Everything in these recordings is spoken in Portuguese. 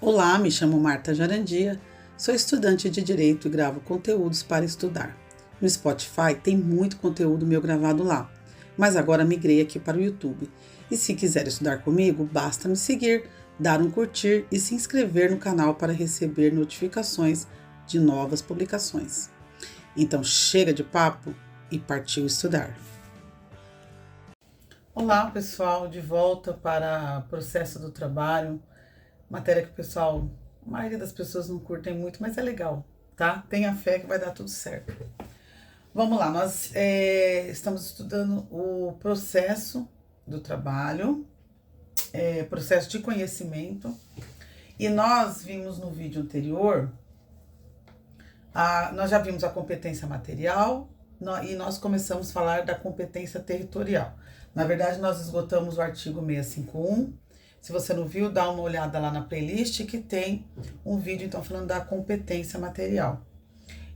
Olá, me chamo Marta Jarandia, sou estudante de Direito e gravo conteúdos para estudar. No Spotify tem muito conteúdo meu gravado lá, mas agora migrei aqui para o YouTube. E se quiser estudar comigo, basta me seguir, dar um curtir e se inscrever no canal para receber notificações de novas publicações. Então chega de papo e partiu estudar. Olá pessoal, de volta para processo do trabalho. Matéria que o pessoal, a maioria das pessoas não curtem muito, mas é legal, tá? Tenha fé que vai dar tudo certo. Vamos lá, nós estamos estudando o processo do trabalho, processo de conhecimento, e nós vimos no vídeo anterior, nós já vimos a competência material e nós começamos a falar da competência territorial. Na verdade, nós esgotamos o artigo 651. Se você não viu, dá uma olhada lá na playlist que tem um vídeo, então, falando da competência material.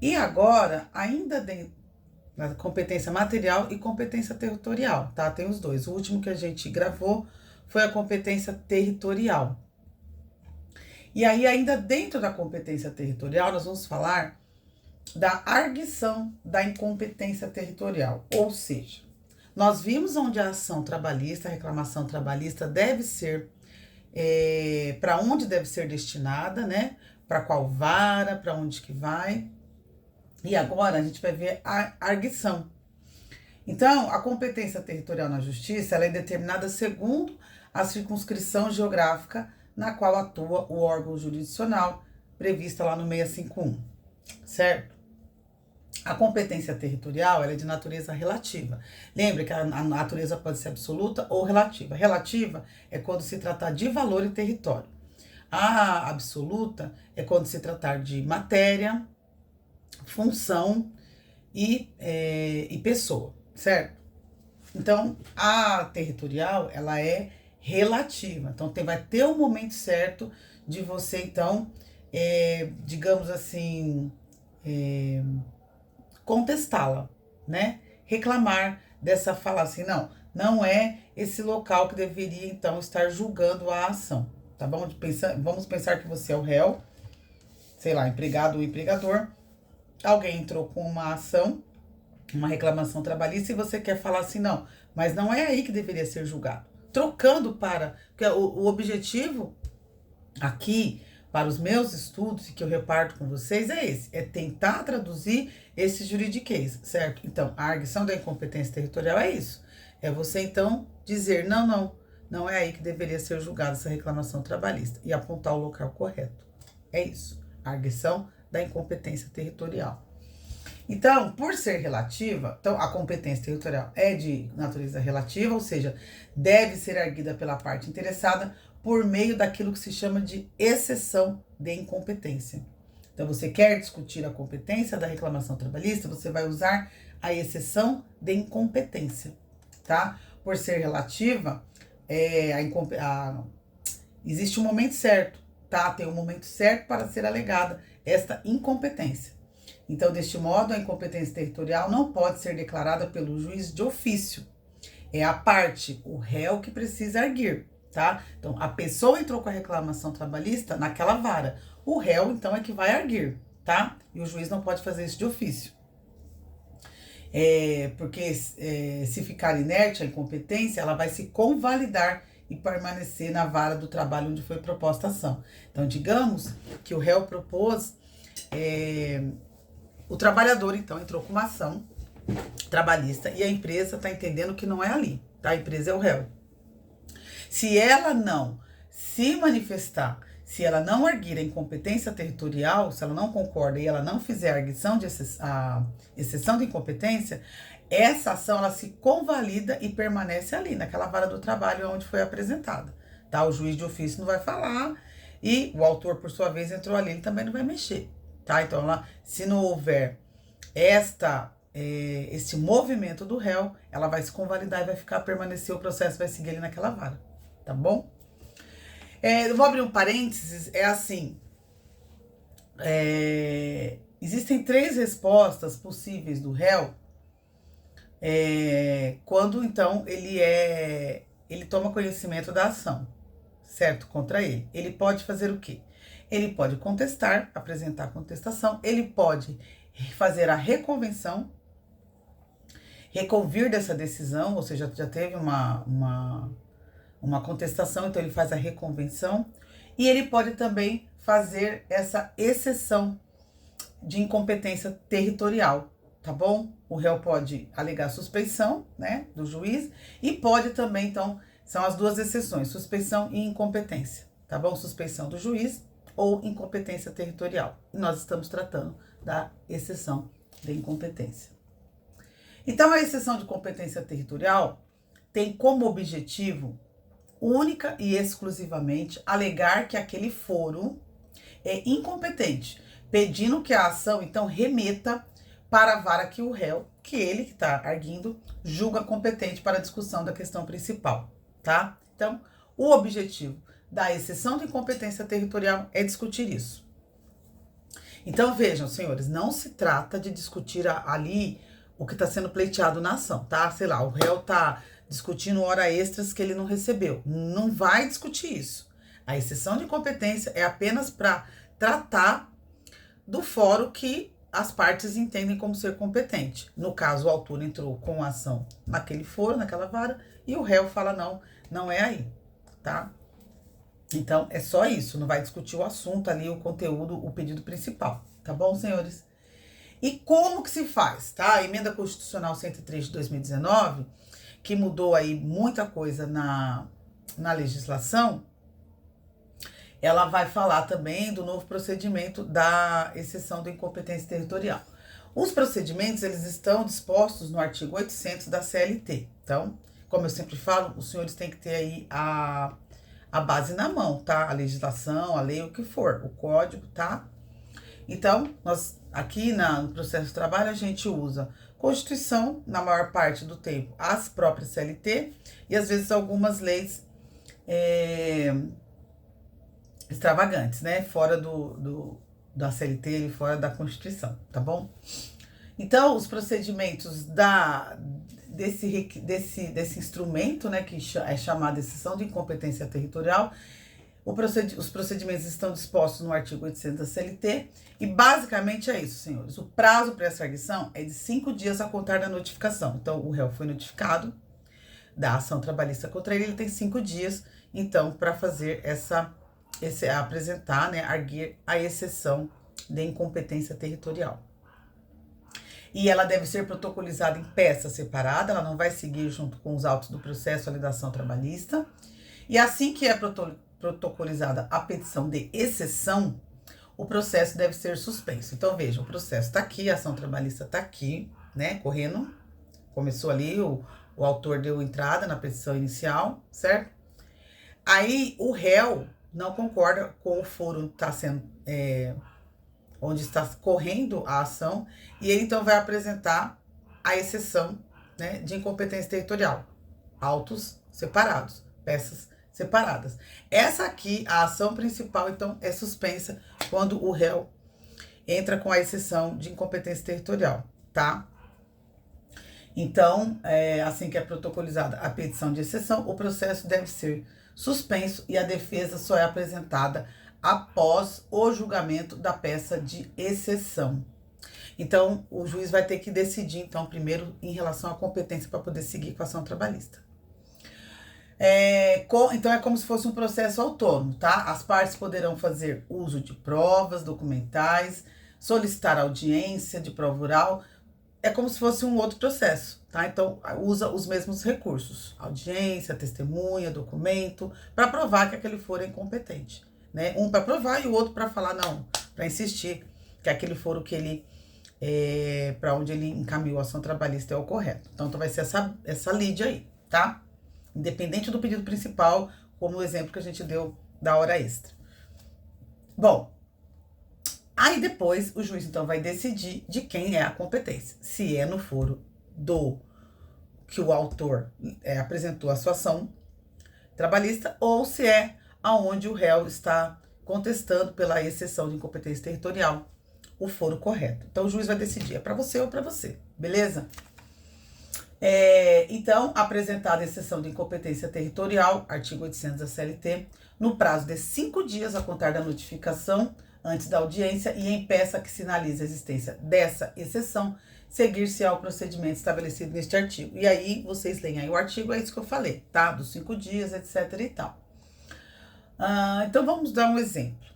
E agora, ainda dentro da competência material e competência territorial, tá? Tem os dois. O último que a gente gravou foi a competência territorial. E aí, ainda dentro da competência territorial, nós vamos falar da arguição da incompetência territorial. Ou seja, nós vimos onde a ação trabalhista, a reclamação trabalhista deve ser, para onde deve ser destinada, né? Para qual vara, para onde que vai. E agora a gente vai ver a arguição. Então, a competência territorial na justiça, ela é determinada segundo a circunscrição geográfica na qual atua o órgão jurisdicional, prevista lá no 651, certo? A competência territorial, ela é de natureza relativa. Lembra que a natureza pode ser absoluta ou relativa. Relativa é quando se tratar de valor e território. A absoluta é quando se tratar de matéria, função e pessoa, certo? Então, a territorial, ela é relativa. Então, vai ter um momento certo de você, então, digamos assim, contestá-la, né? Reclamar dessa fala assim, não é esse local que deveria, então, estar julgando a ação, tá bom? Vamos pensar que você é o réu, sei lá, empregado ou empregador, alguém entrou com uma ação, uma reclamação trabalhista e você quer falar assim, mas não é aí que deveria ser julgado. Trocando porque o objetivo aqui, para os meus estudos e que eu reparto com vocês é esse, é tentar traduzir esse juridiquês, certo? Então, a arguição da incompetência territorial é isso, é você então dizer, não é aí que deveria ser julgada essa reclamação trabalhista e apontar o local correto, é isso, a arguição da incompetência territorial. Então, por ser relativa, então a competência territorial é de natureza relativa, ou seja, deve ser arguida pela parte interessada por meio daquilo que se chama de exceção de incompetência. Então, você quer discutir a competência da reclamação trabalhista, você vai usar a exceção de incompetência, tá? Por ser relativa, existe um momento certo, tá? Tem um momento certo para ser alegada esta incompetência. Então, deste modo, a incompetência territorial não pode ser declarada pelo juiz de ofício. É a parte, o réu, que precisa arguir, tá? Então, a pessoa entrou com a reclamação trabalhista naquela vara. O réu, então, é que vai arguir, tá? E o juiz não pode fazer isso de ofício. Porque se ficar inerte a incompetência, ela vai se convalidar e permanecer na vara do trabalho onde foi proposta a ação. Então, digamos que o réu propôs... O trabalhador, então, entrou com uma ação trabalhista e a empresa está entendendo que não é ali, tá? A empresa é o réu. Se ela não se manifestar, se ela não arguir a incompetência territorial, se ela não concorda e ela não fizer a arguição de exceção de incompetência, essa ação ela se convalida e permanece ali, naquela vara do trabalho onde foi apresentada, tá? O juiz de ofício não vai falar e o autor, por sua vez, entrou ali, ele também não vai mexer. Tá? Então, se não houver esse movimento do réu, ela vai se convalidar e vai permanecer, o processo vai seguir ali naquela vara, tá bom? Eu vou abrir um parênteses, assim, existem 3 respostas possíveis do réu, quando, então, ele toma conhecimento da ação, certo? Contra ele. Ele pode fazer o quê? Ele pode contestar, apresentar a contestação, ele pode fazer a reconvenção, reconvir dessa decisão, ou seja, já teve uma contestação, então ele faz a reconvenção, e ele pode também fazer essa exceção de incompetência territorial, tá bom? O réu pode alegar suspeição, né, do juiz, e pode também, então, são as duas exceções, suspeição e incompetência, tá bom? Suspeição do juiz ou incompetência territorial. E nós estamos tratando da exceção de incompetência. Então, a exceção de competência territorial tem como objetivo, única e exclusivamente, alegar que aquele foro é incompetente, pedindo que a ação, então, remeta para a vara que o réu, que ele que está arguindo, julga competente para a discussão da questão principal, tá? Então, o objetivo da exceção de incompetência territorial é discutir isso. Então, vejam, senhores, não se trata de discutir ali o que está sendo pleiteado na ação, tá? Sei lá, o réu está discutindo hora extras que ele não recebeu. Não vai discutir isso. A exceção de incompetência é apenas para tratar do fórum que as partes entendem como ser competente. No caso, o autor entrou com a ação naquele foro, naquela vara, e o réu fala não, não é aí, tá? Então, é só isso, não vai discutir o assunto ali, o conteúdo, o pedido principal, tá bom, senhores? E como que se faz, tá? A Emenda Constitucional 103 de 2019, que mudou aí muita coisa na legislação, ela vai falar também do novo procedimento da exceção da incompetência territorial. Os procedimentos, eles estão dispostos no artigo 800 da CLT. Então, como eu sempre falo, os senhores têm que ter aí a base na mão, tá? A legislação, a lei, o que for, o código, tá? Então, nós aqui no processo de trabalho, a gente usa Constituição, na maior parte do tempo, as próprias CLT, e às vezes algumas leis extravagantes, né? Fora da CLT e fora da Constituição, tá bom? Então, os procedimentos desse instrumento, né, que é chamado exceção de incompetência territorial, os procedimentos estão dispostos no artigo 800 da CLT, e basicamente é isso, senhores. O prazo para essa arguição é de 5 dias a contar da notificação. Então, o réu foi notificado da ação trabalhista contra ele, ele tem 5 dias, então, para fazer apresentar, né, arguir a exceção de incompetência territorial. E ela deve ser protocolizada em peça separada, ela não vai seguir junto com os autos do processo ali da ação trabalhista. E assim que é protocolizada a petição de exceção, o processo deve ser suspenso. Então, veja, o processo está aqui, a ação trabalhista está aqui, né, correndo. Começou ali, o autor deu entrada na petição inicial, certo? Aí, o réu não concorda com o foro tá sendo, onde está correndo a ação, e ele então vai apresentar a exceção, né, de incompetência territorial. Autos separados, peças separadas. Essa aqui, a ação principal, então, é suspensa quando o réu entra com a exceção de incompetência territorial, tá? Então, assim que é protocolizada a petição de exceção, o processo deve ser suspenso e a defesa só é apresentada após o julgamento da peça de exceção. Então, o juiz vai ter que decidir, então, primeiro, em relação à competência para poder seguir com a ação trabalhista. Então, é como se fosse um processo autônomo, tá? As partes poderão fazer uso de provas documentais, solicitar audiência de prova oral, é como se fosse um outro processo, tá? Então, usa os mesmos recursos, audiência, testemunha, documento, para provar que aquele foro é incompetente, né? Um para provar e o outro para falar não, para insistir que aquele foro que ele, para onde ele encaminhou a ação trabalhista é o correto. Então, vai ser essa lide aí, tá? Independente do pedido principal, como o exemplo que a gente deu da hora extra. Bom, aí depois o juiz, então, vai decidir de quem é a competência. Se é no foro que o autor apresentou a sua ação trabalhista, ou se é aonde o réu está contestando pela exceção de incompetência territorial o foro correto. Então, o juiz vai decidir, é para você ou para você, beleza? Então, apresentada a exceção de incompetência territorial, artigo 800 da CLT, no prazo de 5 dias a contar da notificação antes da audiência e em peça que sinalize a existência dessa exceção, seguir-se ao procedimento estabelecido neste artigo. E aí, vocês leem aí o artigo, é isso que eu falei, tá? Dos 5 dias, etc e tal. Então, vamos dar um exemplo.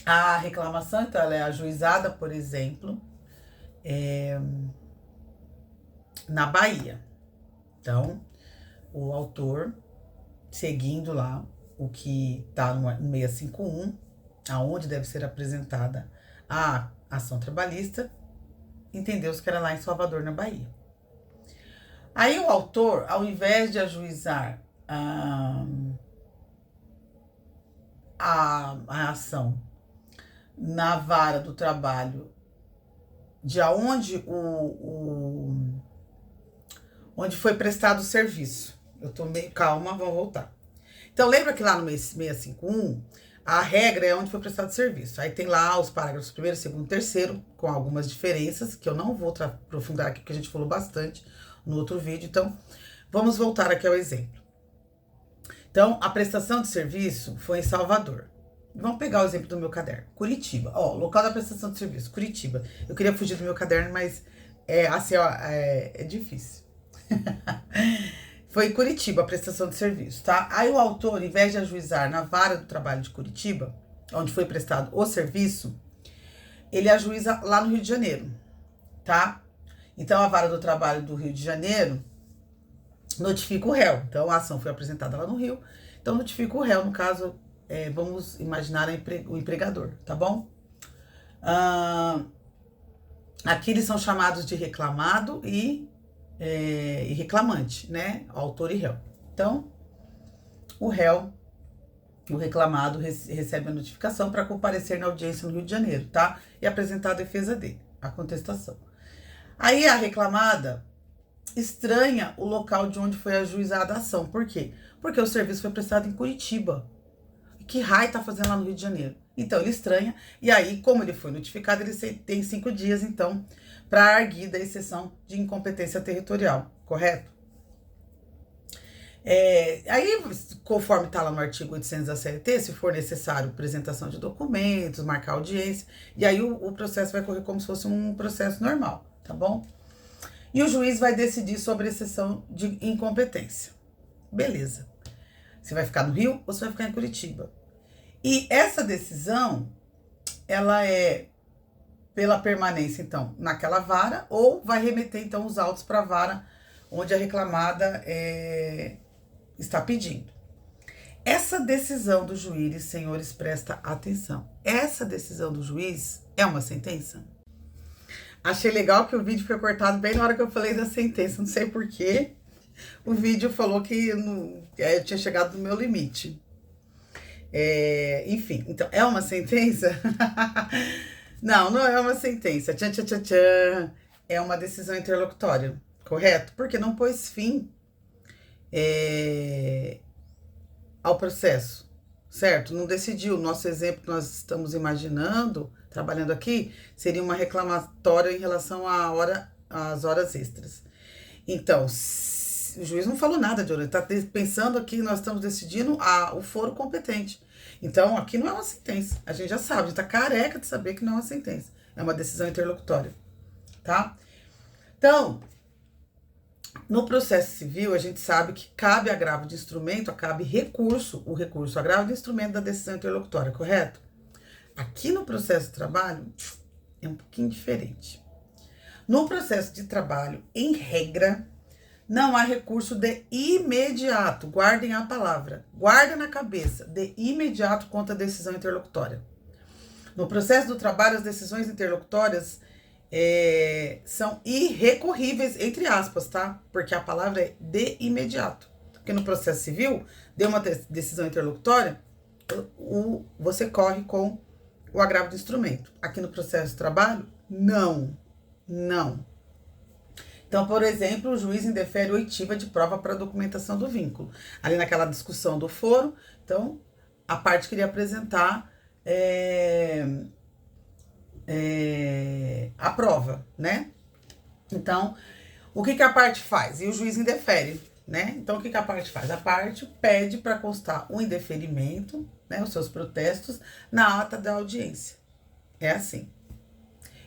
A reclamação, então, ela é ajuizada, por exemplo, na Bahia. Então, o autor, seguindo lá o que está no 651, aonde deve ser apresentada a ação trabalhista, entendeu-se que era lá em Salvador, na Bahia. Aí o autor, ao invés de ajuizar a ação na vara do trabalho de onde onde foi prestado o serviço. Eu tô meio calma, vamos voltar. Então, lembra que lá no 651, a regra é onde foi prestado o serviço. Aí tem lá os parágrafos 1º, 2º, 3º, com algumas diferenças, que eu não vou aprofundar aqui, porque a gente falou bastante no outro vídeo. Então, vamos voltar aqui ao exemplo. Então, a prestação de serviço foi em Salvador. Vamos pegar o exemplo do meu caderno. Curitiba. Ó, local da prestação de serviço, Curitiba. Eu queria fugir do meu caderno, mas é difícil. Foi em Curitiba a prestação de serviço, tá? Aí o autor, em vez de ajuizar na vara do trabalho de Curitiba, onde foi prestado o serviço, ele ajuiza lá no Rio de Janeiro, tá? Então, a vara do trabalho do Rio de Janeiro notifica o réu. Então, a ação foi apresentada lá no Rio, então notifica o réu, no caso, vamos imaginar o empregador, tá bom? Aqui eles são chamados de reclamado e reclamante, né? Autor e réu. Então, o réu, o reclamado, recebe a notificação para comparecer na audiência no Rio de Janeiro, tá? E apresentar a defesa dele, a contestação. Aí a reclamada estranha o local de onde foi ajuizada a ação. Por quê? Porque o serviço foi prestado em Curitiba. Que raio tá fazendo lá no Rio de Janeiro? Então, ele estranha. E aí, como ele foi notificado, ele tem 5 dias, então, para arguir da exceção de incompetência territorial, correto? Aí, conforme está lá no artigo 800 da CLT, se for necessário apresentação de documentos, marcar audiência, e aí o processo vai correr como se fosse um processo normal, tá bom? E o juiz vai decidir sobre a exceção de incompetência. Beleza. Você vai ficar no Rio ou você vai ficar em Curitiba? E essa decisão, ela é pela permanência, então, naquela vara, ou vai remeter, então, os autos para a vara onde a reclamada está pedindo. Essa decisão do juiz, senhores, presta atenção. Essa decisão do juiz é uma sentença? Achei legal que o vídeo foi cortado bem na hora que eu falei da sentença, não sei porquê. O vídeo falou que eu tinha chegado no meu limite. Enfim, então, é uma sentença? Não, não é uma sentença. Tchan, tchan, tchan, tchan. É uma decisão interlocutória, correto? Porque não pôs fim ao processo, certo? Não decidiu. Nosso exemplo que nós estamos imaginando, trabalhando aqui, seria uma reclamatória em relação às horas extras. Então, o juiz não falou nada de hora, ele está pensando aqui, nós estamos decidindo o foro competente. Então, aqui não é uma sentença. A gente já sabe, a gente tá careca de saber que não é uma sentença. É uma decisão interlocutória, tá? Então, no processo civil, a gente sabe que cabe agravo de instrumento, cabe recurso, o recurso agravo de instrumento da decisão interlocutória, correto? Aqui no processo de trabalho, é um pouquinho diferente. No processo de trabalho, em regra, não há recurso de imediato. Guardem a palavra. Guardem na cabeça. De imediato contra a decisão interlocutória. No processo do trabalho, as decisões interlocutórias são irrecorríveis, entre aspas, tá? Porque a palavra é de imediato. Porque no processo civil, deu uma decisão interlocutória, você corre com o agravo do instrumento. Aqui no processo de trabalho, não. Não. Então, por exemplo, o juiz indefere oitiva de prova para documentação do vínculo. Ali naquela discussão do foro, então, a parte queria apresentar a prova, né? Então, O que a parte faz? E o juiz indefere, né? Então, o que a parte faz? A parte pede para constar o indeferimento, né, os seus protestos, na ata da audiência. É assim.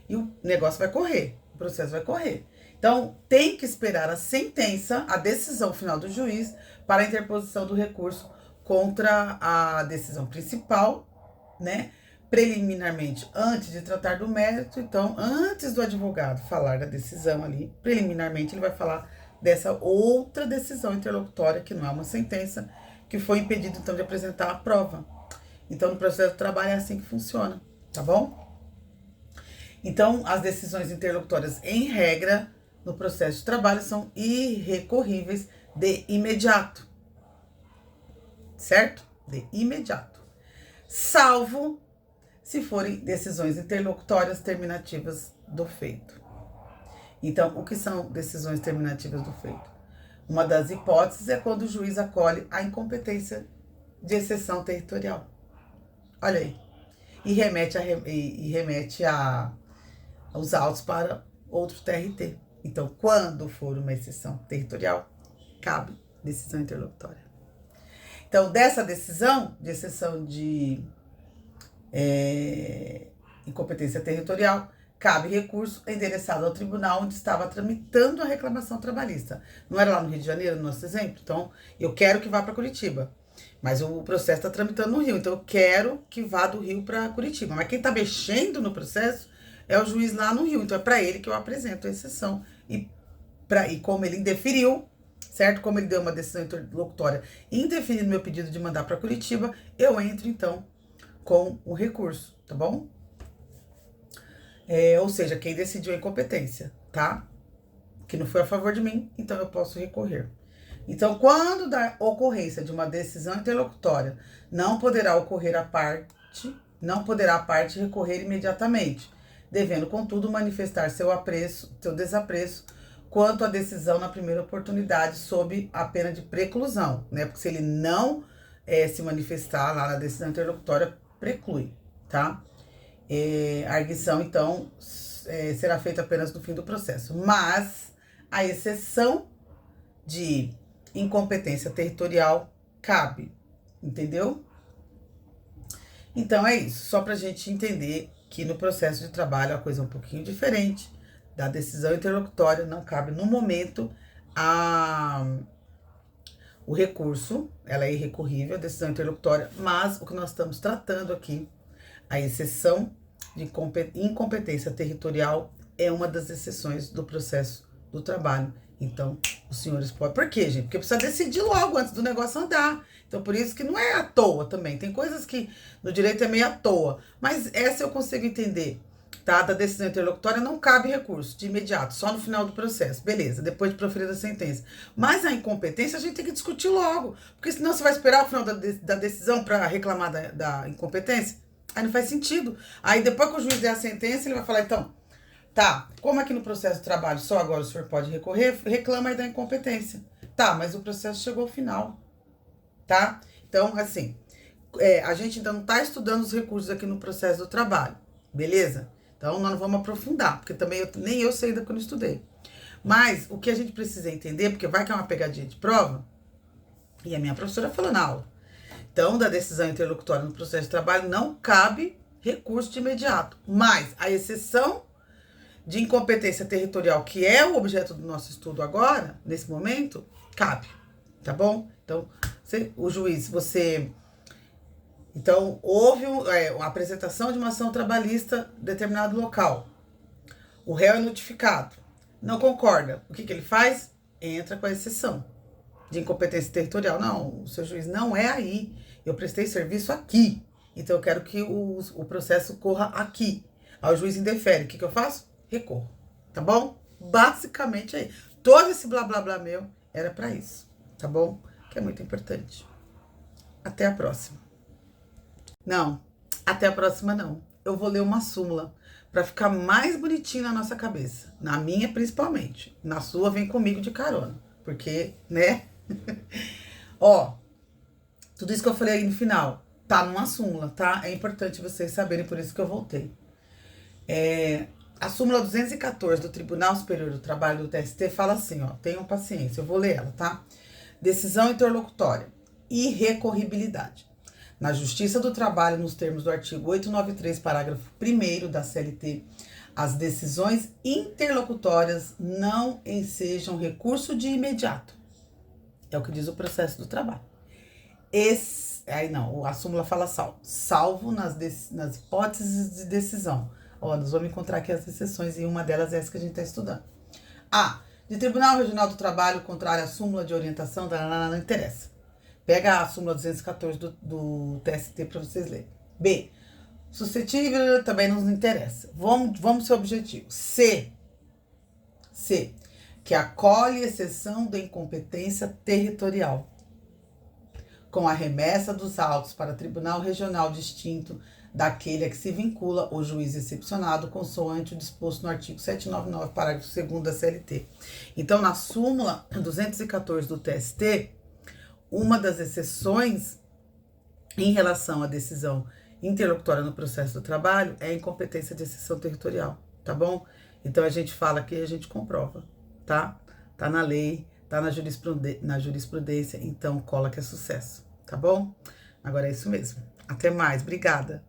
E o negócio vai correr, o processo vai correr. Então, tem que esperar a sentença, a decisão final do juiz, para a interposição do recurso contra a decisão principal, né? Preliminarmente, antes de tratar do mérito. Então, antes do advogado falar da decisão ali, preliminarmente ele vai falar dessa outra decisão interlocutória, que não é uma sentença, que foi impedido então de apresentar a prova. Então, no processo do trabalho é assim que funciona, tá bom? Então, as decisões interlocutórias, em regra, no processo de trabalho, são irrecorríveis de imediato. Certo? De imediato. Salvo se forem decisões interlocutórias terminativas do feito. Então, o que são decisões terminativas do feito? Uma das hipóteses é quando o juiz acolhe a incompetência de exceção territorial. Olha aí. E remete os autos para outro TRT. Então, quando for uma exceção territorial, cabe decisão interlocutória. Então, dessa decisão de exceção de incompetência territorial, cabe recurso endereçado ao tribunal onde estava tramitando a reclamação trabalhista. Não era lá no Rio de Janeiro, no nosso exemplo? Então, eu quero que vá para Curitiba. Mas o processo está tramitando no Rio. Então, eu quero que vá do Rio para Curitiba. Mas quem está mexendo no processo é o juiz lá no Rio. Então, é para ele que eu apresento a exceção. E como ele indeferiu, certo? Como ele deu uma decisão interlocutória indeferindo meu pedido de mandar para Curitiba, eu entro, então, com o recurso, tá bom? Ou seja, quem decidiu a incompetência, tá? Que não foi a favor de mim, então eu posso recorrer. Então, quando da ocorrência de uma decisão interlocutória, não poderá a parte recorrer imediatamente, devendo, contudo, manifestar seu desapreço quanto à decisão na primeira oportunidade, sob a pena de preclusão, né? Porque se ele não se manifestar lá na decisão interlocutória, preclui, tá? A arguição, então, será feita apenas no fim do processo. Mas a exceção de incompetência territorial cabe, entendeu? Então é isso, só pra gente entender que no processo de trabalho a coisa é um pouquinho diferente. Da decisão interlocutória não cabe no momento o recurso, ela é irrecorrível, a decisão interlocutória, mas o que nós estamos tratando aqui, a exceção de incompetência territorial é uma das exceções do processo do trabalho. Então, os senhores podem... Por quê, gente? Porque precisa decidir logo antes do negócio andar. Então, por isso que não é à toa também. Tem coisas que no direito é meio à toa. Mas essa eu consigo entender, tá? Da decisão interlocutória não cabe recurso de imediato, só no final do processo. Beleza, depois de proferida a sentença. Mas a incompetência a gente tem que discutir logo. Porque senão você vai esperar o final da decisão para reclamar da incompetência. Aí não faz sentido. Aí depois que o juiz der a sentença, ele vai falar, então... Tá, como aqui no processo de trabalho só agora o senhor pode recorrer, reclama aí da incompetência. Tá, mas o processo chegou ao final, tá? Então, assim, a gente ainda não tá estudando os recursos aqui no processo do trabalho, beleza? Então, nós não vamos aprofundar, porque também nem eu sei ainda que eu não estudei. Mas, o que a gente precisa entender, porque vai que é uma pegadinha de prova, e a minha professora falou na aula. Então, da decisão interlocutória no processo de trabalho não cabe recurso de imediato, mas a exceção de incompetência territorial, que é o objeto do nosso estudo agora, nesse momento, cabe, tá bom? Então, o juiz, então, houve uma apresentação de uma ação trabalhista em determinado local. O réu é notificado, não concorda. O que ele faz? Entra com a exceção de incompetência territorial. Não, o seu juiz não é aí. Eu prestei serviço aqui. Então, eu quero que o processo corra aqui. Aí o juiz indefere. O que eu faço? Recorro, tá bom? Basicamente é isso. Todo esse blá blá blá meu era pra isso, tá bom? Que é muito importante. Até a próxima. Não, até a próxima não. Eu vou ler uma súmula pra ficar mais bonitinho na nossa cabeça. Na minha, principalmente. Na sua, vem comigo de carona. Porque, né? Ó, tudo isso que eu falei aí no final tá numa súmula, tá? É importante vocês saberem, por isso que eu voltei. A súmula 214 do Tribunal Superior do Trabalho do TST fala assim, ó, tenham paciência, eu vou ler ela, tá? Decisão interlocutória, irrecorribilidade. Na Justiça do Trabalho, nos termos do artigo 893, parágrafo 1º da CLT, as decisões interlocutórias não ensejam recurso de imediato. É o que diz o processo do trabalho. Aí não, a súmula fala salvo nas hipóteses de decisão. Ó, nós vamos encontrar aqui as exceções e uma delas é essa que a gente está estudando. De Tribunal Regional do Trabalho contrário à súmula de orientação, não interessa. Pega a súmula 214 do TST para vocês lerem. B, suscetível também não nos interessa. Vamos ser objetivos. C, que acolhe exceção da incompetência territorial, com a remessa dos autos para tribunal regional distinto daquele a que se vincula o juiz excepcionado, consoante o disposto no artigo 799, parágrafo 2º da CLT. Então, na súmula 214 do TST, uma das exceções em relação à decisão interlocutória no processo do trabalho é a incompetência de exceção territorial, tá bom? Então, a gente fala aqui e a gente comprova, tá? Tá na lei, tá na jurisprudência, então cola que é sucesso, tá bom? Agora é isso mesmo. Até mais, obrigada!